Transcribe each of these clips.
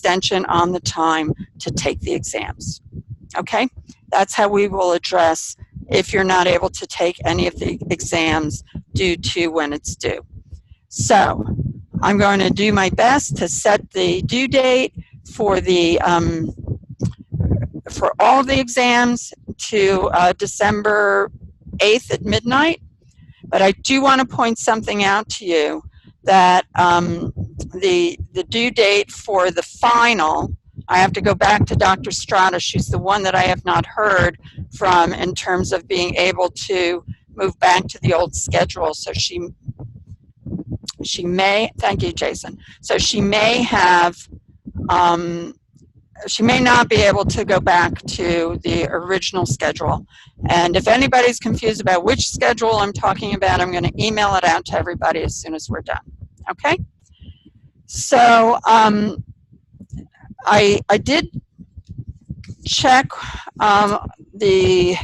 extension on the time to take the exams. Okay? That's how we will address if you're not able to take any of the exams due to when it's due. So I'm going to do my best to set the due date for the for all of the exams to December 8th at midnight. But I do want to point something out to you, that the due date for the final, I have to go back to Dr. Strata. She's the one that I have not heard from in terms of being able to move back to the old schedule. So she may, thank you, Jason. So she may have, she may not be able to go back to the original schedule. And if anybody's confused about which schedule I'm talking about, I'm going to email it out to everybody as soon as we're done. Okay? So I did check the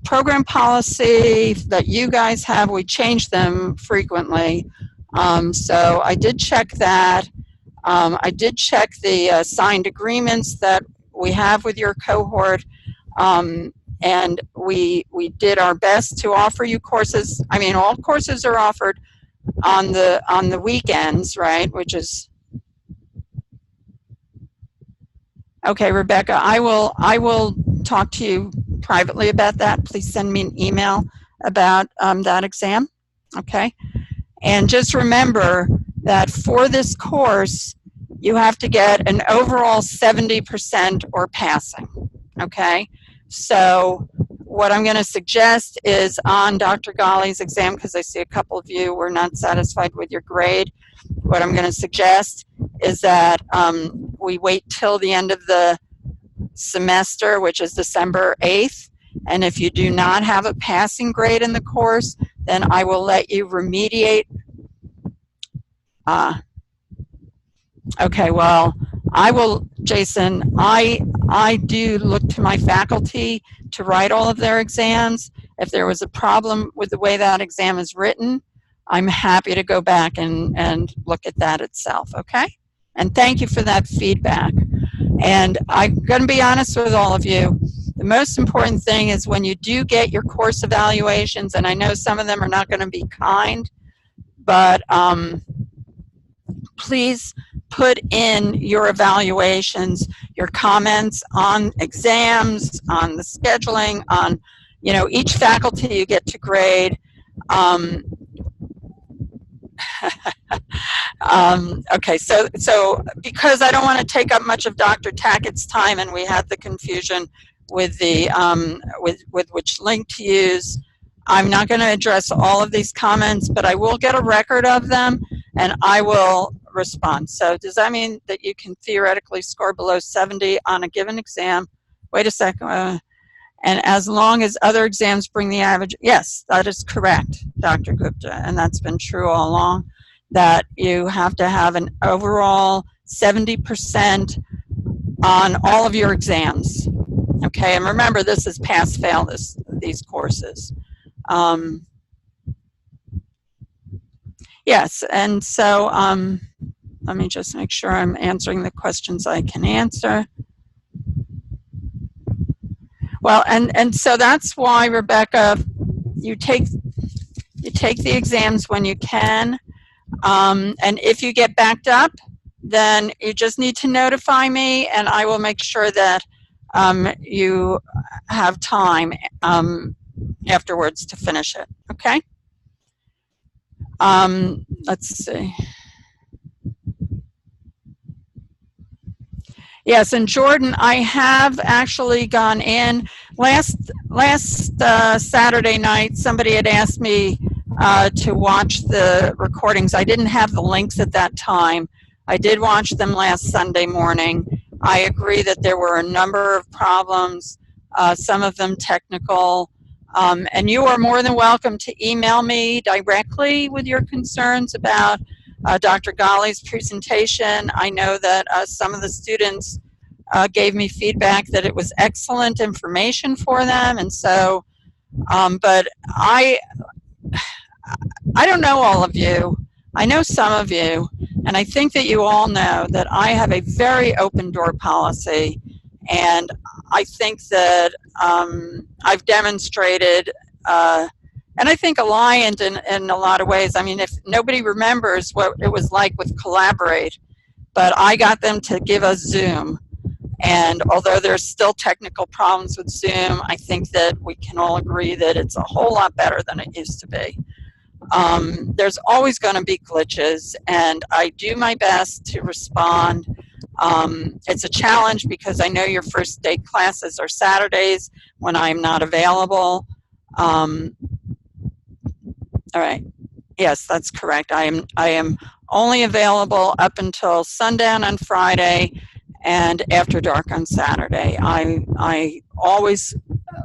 program policy that you guys have. We change them frequently. So I did check that. I did check the signed agreements that we have with your cohort, and we did our best to offer you courses. I mean, all courses are offered on the weekends, right? Which is okay, Rebecca. I will talk to you privately about that. Please send me an email about that exam. Okay, and just remember that for this course, you have to get an overall 70% or passing, okay? So what I'm going to suggest is on Dr. Ghali's exam, because I see a couple of you were not satisfied with your grade, what I'm going to suggest is that we wait till the end of the semester, which is December 8th, and if you do not have a passing grade in the course, then I will let you remediate. Okay, well, I will, Jason, I do look to my faculty to write all of their exams. If there was a problem with the way that exam is written, I'm happy to go back and look at that itself, okay? And thank you for that feedback. And I'm going to be honest with all of you. The most important thing is when you do get your course evaluations, and I know some of them are not going to be kind, but please put in your evaluations, your comments on exams, on the scheduling, on, you know, each faculty you get to grade. Okay, so because I don't want to take up much of Dr. Tackett's time, and we had the confusion with the with which link to use, I'm not going to address all of these comments, but I will get a record of them and I will respond. So does that mean that you can theoretically score below 70 on a given exam? Wait a second. And as long as other exams bring the average, yes, that is correct, Dr. Gupta, and that's been true all along, that you have to have an overall 70% on all of your exams. Okay, and remember, this is pass-fail, these courses. Yes, and so let me just make sure I'm answering the questions I can answer. Well, and so that's why, Rebecca, you take the exams when you can, and if you get backed up, then you just need to notify me, and I will make sure that you have time afterwards to finish it. Okay. Let's see. Yes, and Jordan, I have actually gone in. Last Saturday night, somebody had asked me to watch the recordings. I didn't have the links at that time. I did watch them last Sunday morning. I agree that there were a number of problems, some of them technical, and you are more than welcome to email me directly with your concerns about Dr. Ghali's presentation. I know that some of the students gave me feedback that it was excellent information for them, and so, but I don't know all of you. I know some of you, And I think that you all know that I have a very open door policy, and I think that I've demonstrated, and I think Alliant in a lot of ways. I mean, if nobody remembers what it was like with Collaborate, but I got them to give us Zoom. And although there's still technical problems with Zoom, I think that we can all agree that it's a whole lot better than it used to be. There's always going to be glitches, and I do my best to respond. It's a challenge because I know your first day classes are Saturdays when I'm not available. All right. Yes, that's correct. I am only available up until sundown on Friday and after dark on Saturday. I always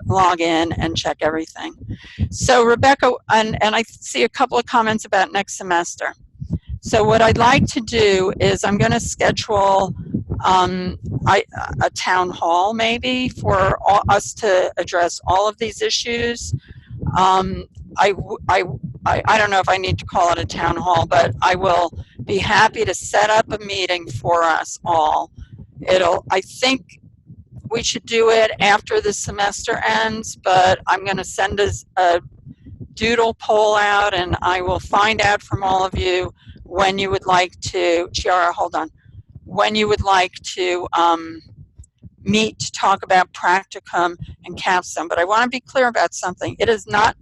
log in and check everything. So Rebecca, and I see a couple of comments about next semester. So what I'd like to do is I'm going to schedule a town hall maybe for us to address all of these issues. I don't know if I need to call it a town hall, but I will be happy to set up a meeting for us all. I think we should do it after the semester ends, but I'm going to send us a doodle poll out, and I will find out from all of you when you would like to, Chiara, hold on, when you would like to meet to talk about practicum and capstone. But I want to be clear about something. It is not,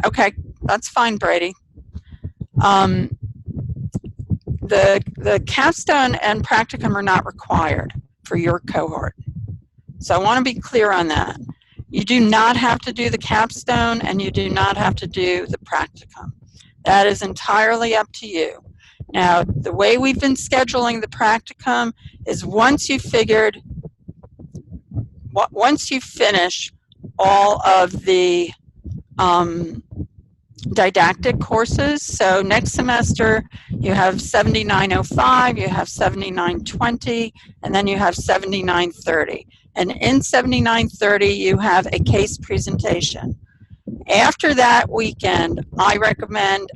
okay, that's fine, Brady. The capstone and practicum are not required for your cohort. So I want to be clear on that. You do not have to do the capstone, and you do not have to do the practicum. That is entirely up to you. Now, the way we've been scheduling the practicum is once you finish all of the didactic courses. So next semester you have 7905, you have 7920, and then you have 7930. And in 7930 you have a case presentation. After that weekend, I recommend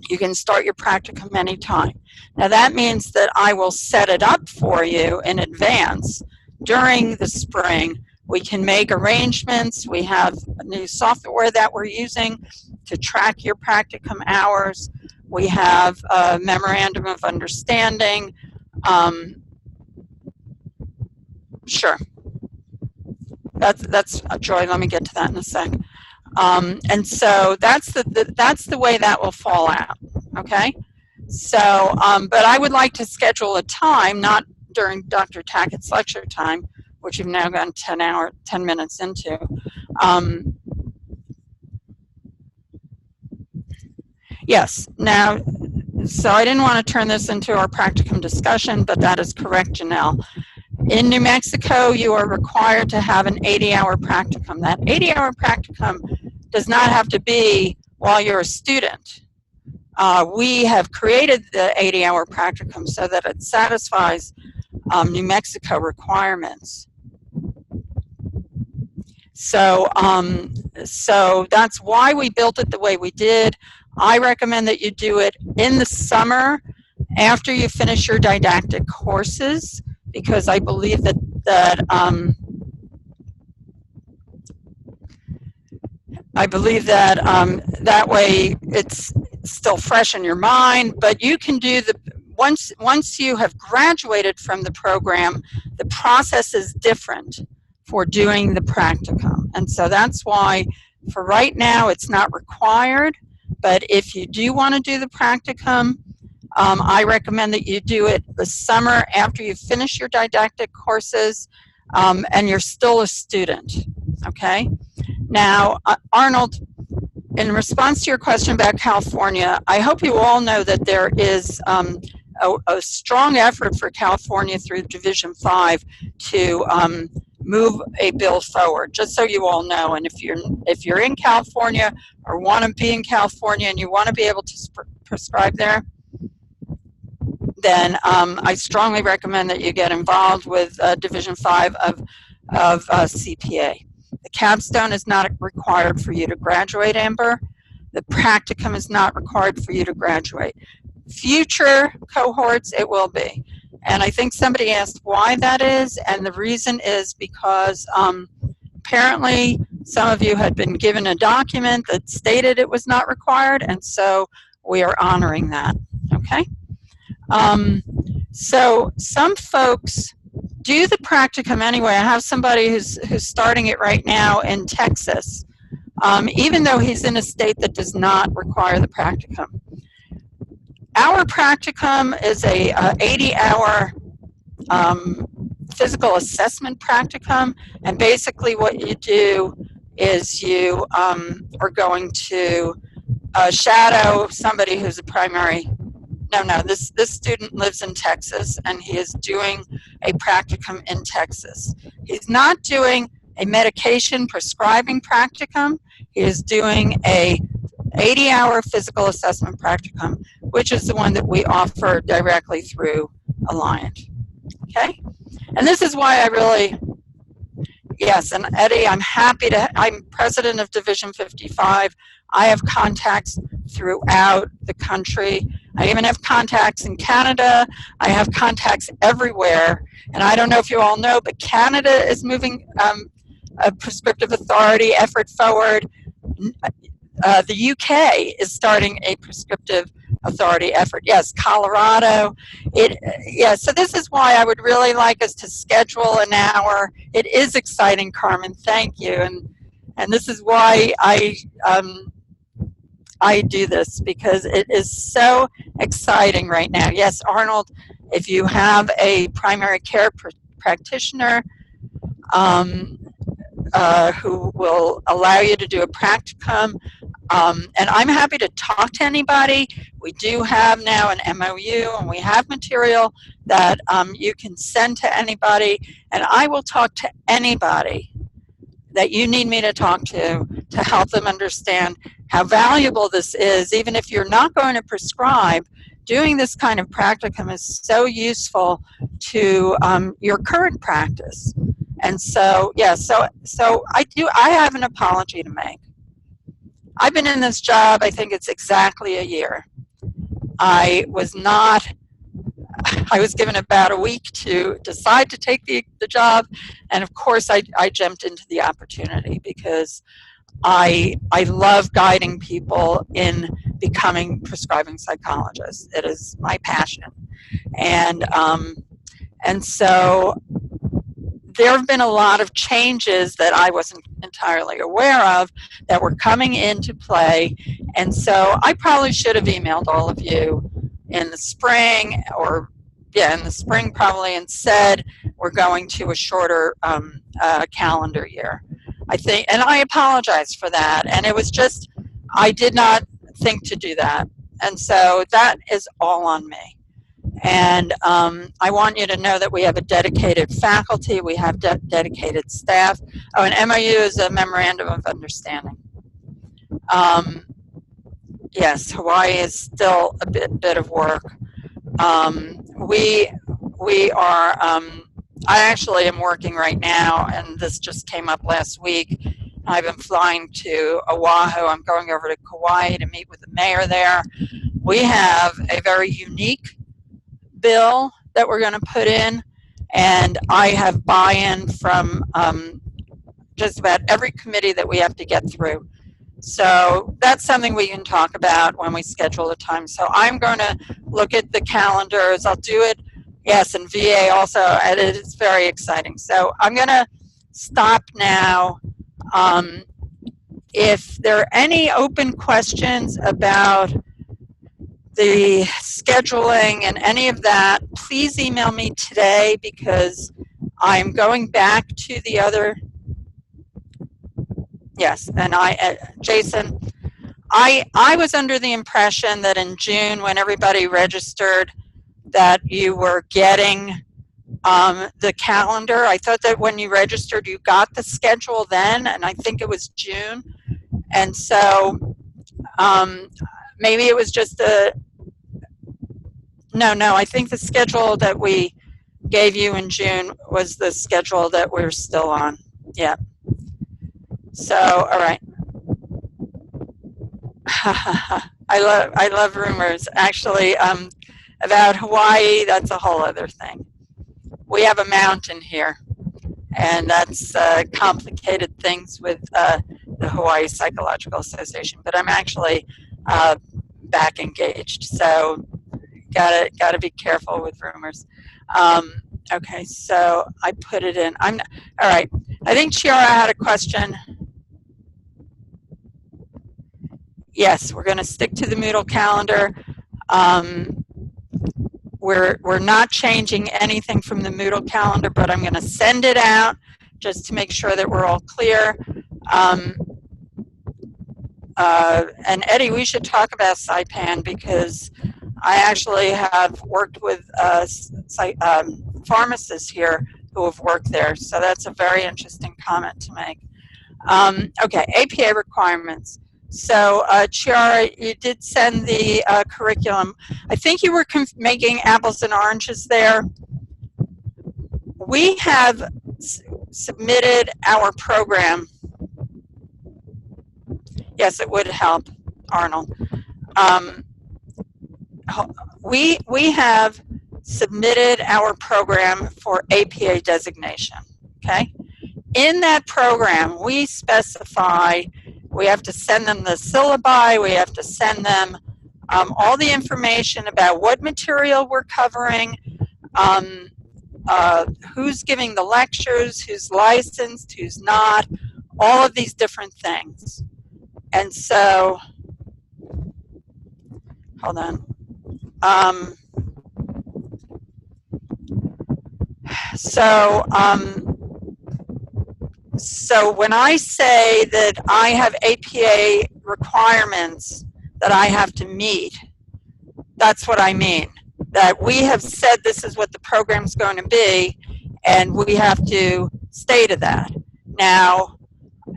you can start your practicum anytime. Now that means that I will set it up for you in advance during the spring. We can make arrangements. We have a new software that we're using to track your practicum hours. We have a memorandum of understanding. Sure. That's Joy. Let me get to that in a sec. And so that's the way that will fall out. Okay. So, but I would like to schedule a time, not during Dr. Tackett's lecture time, which you've now gone 10 minutes into. Yes, now, so I didn't want to turn this into our practicum discussion, but that is correct, Janelle. In New Mexico, you are required to have an 80-hour practicum. That 80-hour practicum does not have to be while you're a student. We have created the 80-hour practicum so that it satisfies New Mexico requirements. So, so that's why we built it the way we did. I recommend that you do it in the summer after you finish your didactic courses, because I believe that that way it's still fresh in your mind. But you can do once you have graduated from the program, the process is different for doing the practicum. And so that's why for right now it's not required, but if you do want to do the practicum, I recommend that you do it the summer after you finish your didactic courses and you're still a student, okay? Now, Arnold, in response to your question about California, I hope you all know that there is a strong effort for California through Division 5 to move a bill forward, just so you all know. And if you're in California or want to be in California and you want to be able to prescribe there, then I strongly recommend that you get involved with Division 5 of CPA. The capstone is not required for you to graduate, Amber. The practicum is not required for you to graduate. Future cohorts, it will be. And I think somebody asked why that is, and the reason is because apparently some of you had been given a document that stated it was not required, and so we are honoring that, okay? So some folks do the practicum anyway. I have somebody who's starting it right now in Texas, even though he's in a state that does not require the practicum. Our practicum is a 80-hour physical assessment practicum, and basically what you do is you are going to shadow somebody who's a primary. This student lives in Texas, and he is doing a practicum in Texas. He's not doing a medication prescribing practicum. He is doing a 80-hour physical assessment practicum, which is the one that we offer directly through Alliant. Okay? And this is why I really, yes, and Eddie, I'm president of Division 55. I have contacts throughout the country. I even have contacts in Canada. I have contacts everywhere. And I don't know if you all know, but Canada is moving a prescriptive authority effort forward. The UK is starting a prescriptive authority effort. Yes, Colorado. So this is why I would really like us to schedule an hour. It is exciting, Carmen. Thank you. And this is why I do this, because it is so exciting right now. Yes, Arnold, if you have a primary care practitioner who will allow you to do a practicum, and I'm happy to talk to anybody. We do have now an MOU, and we have material that you can send to anybody, and I will talk to anybody that you need me to talk to help them understand how valuable this is. Even if you're not going to prescribe, doing this kind of practicum is so useful to your current practice. And so, yeah, so I have an apology to make. I've been in this job, I think it's exactly a year. I was given about a week to decide to take the job, and of course I jumped into the opportunity because I love guiding people in becoming prescribing psychologists. It is my passion. And so there have been a lot of changes that I wasn't entirely aware of that were coming into play. And so I probably should have emailed all of you in the spring, or in the spring probably, and said we're going to a shorter calendar year. I think, and I apologize for that. And it was just, I did not think to do that. And so that is all on me. And I want you to know that we have a dedicated faculty, we have dedicated staff. Oh, an MOU is a Memorandum of Understanding. Yes, Hawaii is still a bit of work. We are, I actually am working right now, and this just came up last week. I've been flying to Oahu. I'm going over to Kauai to meet with the mayor there. We have a very unique bill that we're going to put in, and I have buy-in from just about every committee that we have to get through. So that's something we can talk about when we schedule a time. So I'm going to look at the calendars. I'll do it, yes, and VA also, and it is very exciting. So I'm going to stop now. If there are any open questions about the scheduling and any of that, please email me today, because I'm going back to the other. Yes, and Jason, I was under the impression that in June, when everybody registered, that you were getting the calendar. I thought that when you registered, you got the schedule then, and I think it was June. And so maybe it was just no, I think the schedule that we gave you in June was the schedule that we're still on. Yeah. So, all right. I love rumors. Actually, about Hawaii, that's a whole other thing. We have a mountain here, and that's complicated things with the Hawaii Psychological Association. But I'm actually back engaged, so gotta be careful with rumors. Okay, so I put it in. All right. I think Chiara had a question. Yes, we're going to stick to the Moodle calendar. We're not changing anything from the Moodle calendar, but I'm going to send it out just to make sure that we're all clear. And Eddie, we should talk about Saipan, because I actually have worked with pharmacists here who have worked there, so that's a very interesting comment to make. Okay, APA requirements. So, Chiara, you did send the curriculum. I think you were making apples and oranges there. We have submitted our program. Yes, it would help, Arnold. We have submitted our program for APA designation, okay? In that program, we specify we have to send them the syllabi, we have to send them all the information about what material we're covering, who's giving the lectures, who's licensed, who's not, all of these different things. And so, hold on. So when I say that I have APA requirements that I have to meet, that's what I mean. That we have said this is what the program's going to be, and we have to stay to that. Now,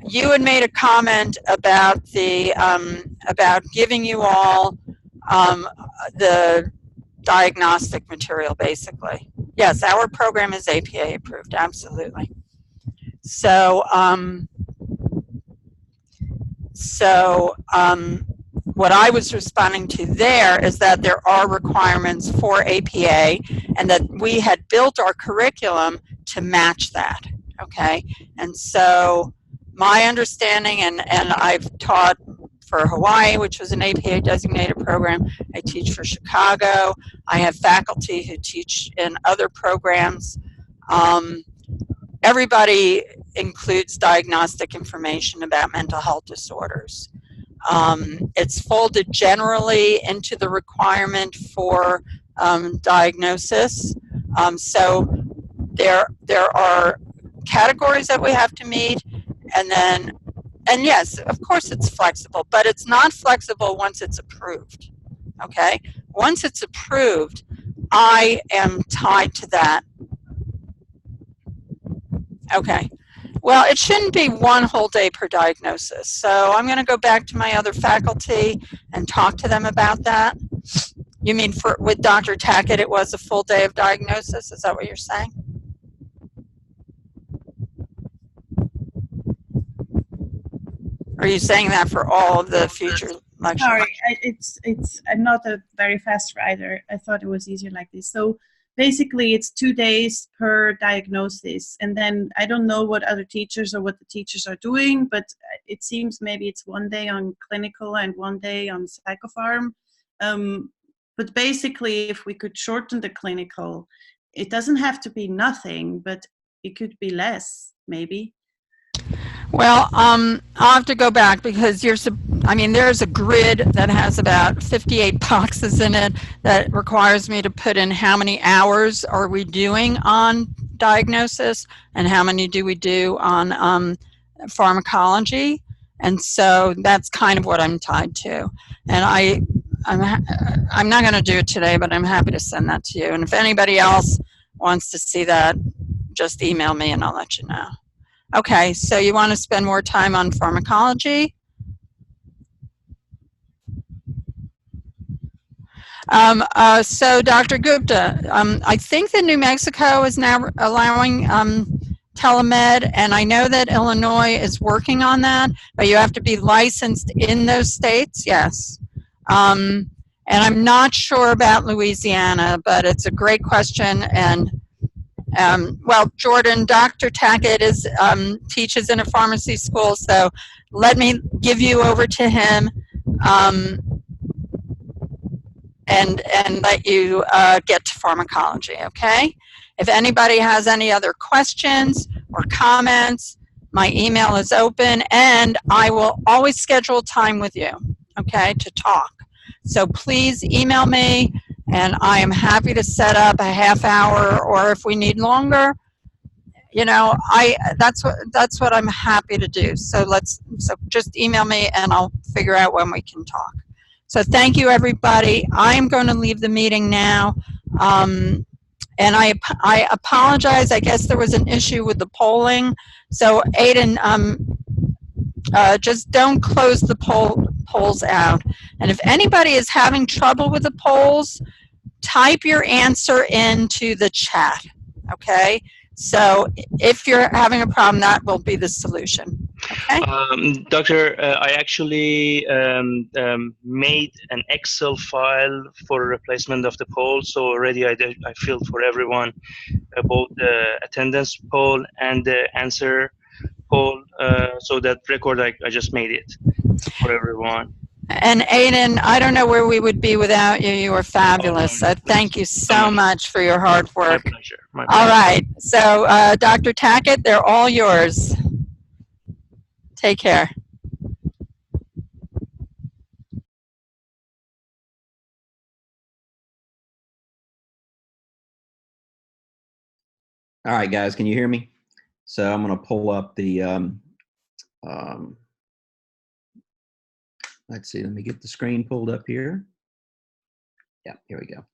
you had made a comment about the about giving you all the diagnostic material, basically. Yes, our program is APA approved, absolutely. So, what I was responding to there is that there are requirements for APA, and that we had built our curriculum to match that, okay? And so my understanding, and I've taught for Hawaii, which was an APA designated program. I teach for Chicago. I have faculty who teach in other programs. Everybody includes diagnostic information about mental health disorders. It's folded generally into the requirement for diagnosis. So there are categories that we have to meet, and yes, of course it's flexible, but it's not flexible once it's approved, okay? Once it's approved, I am tied to that. Okay. Well, it shouldn't be one whole day per diagnosis. So I'm going to go back to my other faculty and talk to them about that. You mean with Dr. Tackett, it was a full day of diagnosis? Is that what you're saying? Are you saying that for all of the future lectures? Sorry, I'm not a very fast writer. I thought it was easier like this. So basically, it's 2 days per diagnosis. And then I don't know what other teachers or what the teachers are doing, but it seems maybe it's 1 day on clinical and 1 day on psychopharm. But basically, if we could shorten the clinical, it doesn't have to be nothing, but it could be less, maybe. Well, I'll have to go back, because there's a grid that has about 58 boxes in it that requires me to put in how many hours are we doing on diagnosis and how many do we do on pharmacology. And so that's kind of what I'm tied to. And I'm not going to do it today, but I'm happy to send that to you. And if anybody else wants to see that, just email me and I'll let you know. Okay, so you want to spend more time on pharmacology? So Dr. Gupta, I think that New Mexico is now allowing telemed, and I know that Illinois is working on that, but you have to be licensed in those states, yes. And I'm not sure about Louisiana, but it's a great question. And well, Jordan, Dr. Tackett teaches in a pharmacy school, so let me give you over to him and let you get to pharmacology, okay? If anybody has any other questions or comments, my email is open, and I will always schedule time with you, okay, to talk. So please email me, and I am happy to set up a half hour, or if we need longer, you know, that's what I'm happy to do. So just email me, and I'll figure out when we can talk. So thank you, everybody. I'm going to leave the meeting now. And I apologize. I guess there was an issue with the polling. So Aiden, just don't close the polls out. And if anybody is having trouble with the polls, type your answer into the chat, okay? So if you're having a problem, that will be the solution, okay? Doctor, I actually made an Excel file for replacement of the poll, so already I filled for everyone both the attendance poll and the answer poll, so that record I just made it for everyone. And Aiden, I don't know where we would be without you. You were fabulous. Thank you so much for your hard work. My pleasure. My pleasure. All right. So, Dr. Tackett, they're all yours. Take care. All right, guys, can you hear me? So I'm going to pull up the, let's see, let me get the screen pulled up here. Yeah, here we go.